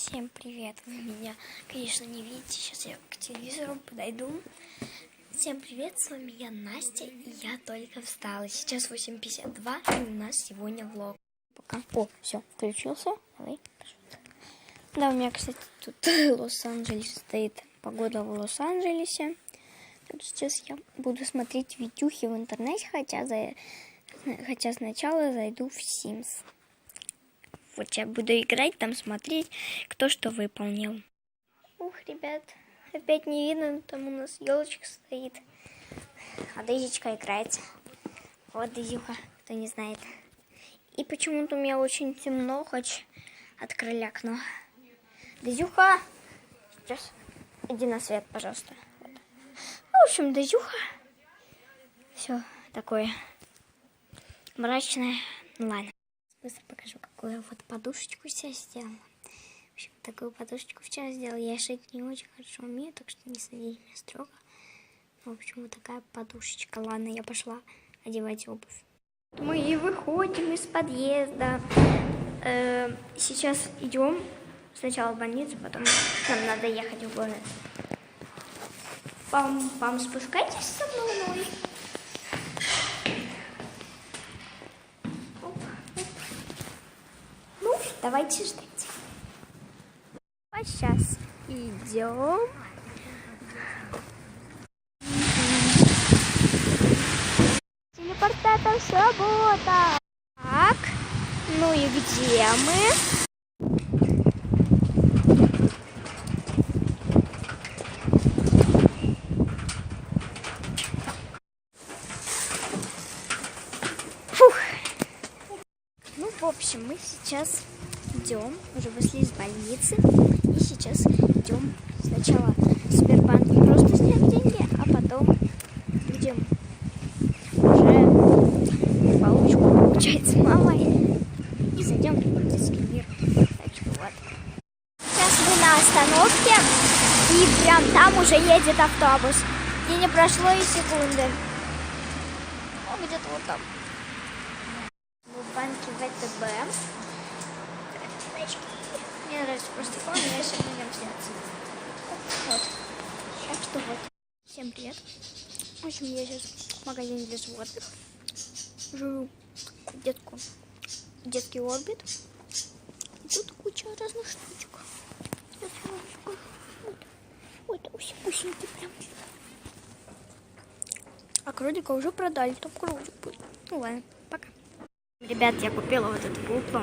Всем привет! Вы меня, конечно, не видите. Сейчас я к телевизору подойду. Всем привет, с вами я, Настя, и я только встала. Сейчас 8:52, и у нас сегодня влог. Пока. О, все, включился. Давай. Да, у меня, кстати, тут Лос-Анджелес стоит. Погода в Лос-Анджелесе. Так, сейчас я буду смотреть видюхи в интернете, хотя сначала зайду в Sims. Вот я буду играть, там смотреть, кто что выполнил. Ух, ребят, опять не видно, там у нас елочка стоит. А Дезичка играет. Вот Дезюха, кто не знает. И почему-то у меня очень темно, хоть открыли окно. Дезюха, сейчас иди на свет, пожалуйста. Вот. В общем, Дезюха, все такое мрачное. Ну ладно. Быстро покажу, какую я вот подушечку сейчас сделала. В общем, такую подушечку вчера сделала. Я шить не очень хорошо умею, так что не садись меня строго. В общем, вот такая подушечка. Ладно, я пошла одевать обувь. Мы и выходим из подъезда. Сейчас идем сначала в больницу, потом нам надо ехать в город. Пам, спускайтесь со мной. Давайте ждать. А сейчас идем. Телепортатор сработал. Так, ну и где мы? Фух. Ну, в общем, мы сейчас идем, уже вышли из больницы, и сейчас идем сначала в Сбербанк просто снять деньги, а потом будем уже получку получать с мамой и зайдем в детский мир. Так что вот. Сейчас мы на остановке, и прям там уже едет автобус. И не прошло и секунды. О, где-то вот там. Мы в банке ВТБ. Мне нравится просто фон, я сейчас будем сняться. Вот. Так что вот. Всем привет. В общем, я сейчас в магазине для животных. Жую детский орбит. И тут куча разных штучек. Вот усенький прям. А кролика уже продали, там кролик будет. Ну ладно, пока. Ребят, я купила вот эту куклу.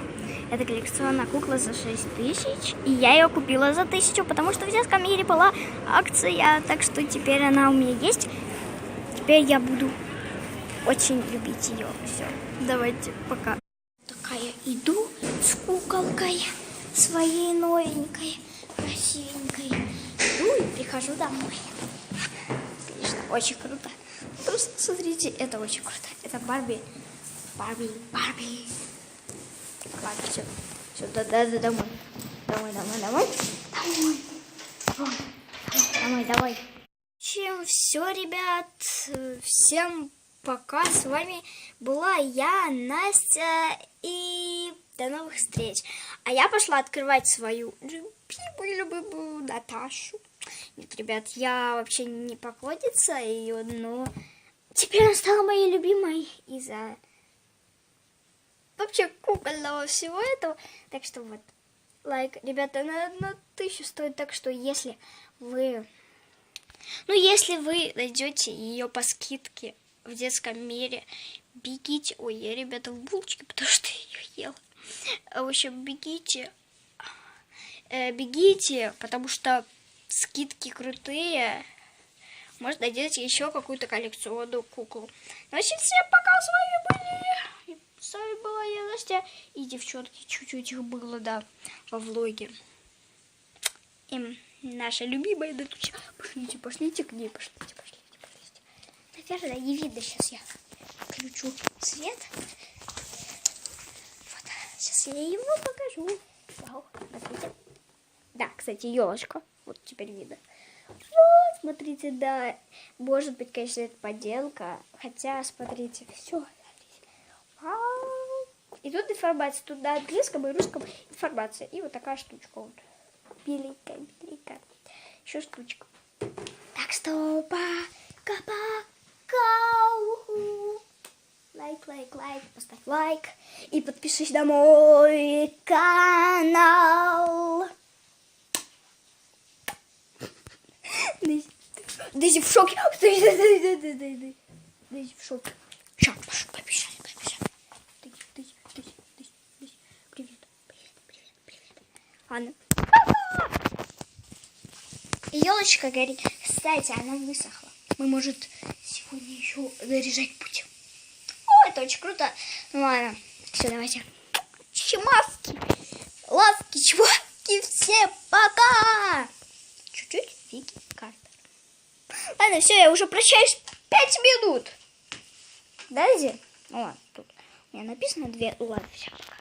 Это коллекционная кукла за 6000. И я ее купила за 1000, потому что в детском мире была акция. Так что теперь она у меня есть. Теперь я буду очень любить ее. Все, давайте, пока. Такая иду с куколкой своей новенькой, красивенькой. Иду и прихожу домой. Конечно, очень круто. Просто смотрите, это очень круто. Это Барби. Ладно, все, домой. Домой. Чем все, ребят. Всем пока. С вами была я, Настя, и до новых встреч. А я пошла открывать свою любимую Наташу. Нет, ребят, я вообще не поклонница ее, но теперь она стала моей любимой из-за вообще кукольного всего этого. Так что вот, лайк, ребята, на 1000 стоит. Так что если вы найдете ее по скидке в детском мире, бегите. Ой, я, ребята, в булочке, потому что я ее ела. В общем, бегите, потому что скидки крутые. Может, найдете еще какую-то коллекционную куклу. Значит, всем пока, с вами были. С вами была я, Настя, и девчонки, чуть-чуть их было, да, во влоге. И наша любимая Натуся. Пошлите к ней, пошлите. Наверное, не видно, сейчас я включу свет. Вот, сейчас я ему покажу. Вау, смотрите. Да, кстати, елочка, вот теперь видно. Вот, смотрите, да, может быть, конечно, это подделка, хотя, смотрите, все. И тут информация, тут на английском и русском информация. И вот такая штучка вот. беленькая, беленькая. Еще штучка. Так что пока-пока. Лайк, поставь лайк. И подпишись на мой канал. Дейзи в шоке. Дейзи в шоке. Сейчас, Маша, побежали. Дейзи. Привет. Ладно. Елочка горит. Кстати, она высохла. Мы, может, сегодня еще заряжать будем. О, это очень круто. Ну ладно. Все, давайте. Чмавки. Лавки, чмавки. Всем пока. Чуть-чуть фиги карта. Ладно, все, я уже прощаюсь 5 минут. Да, Зи? Ну ладно, тут у меня написано 2. Ладно, все, пока.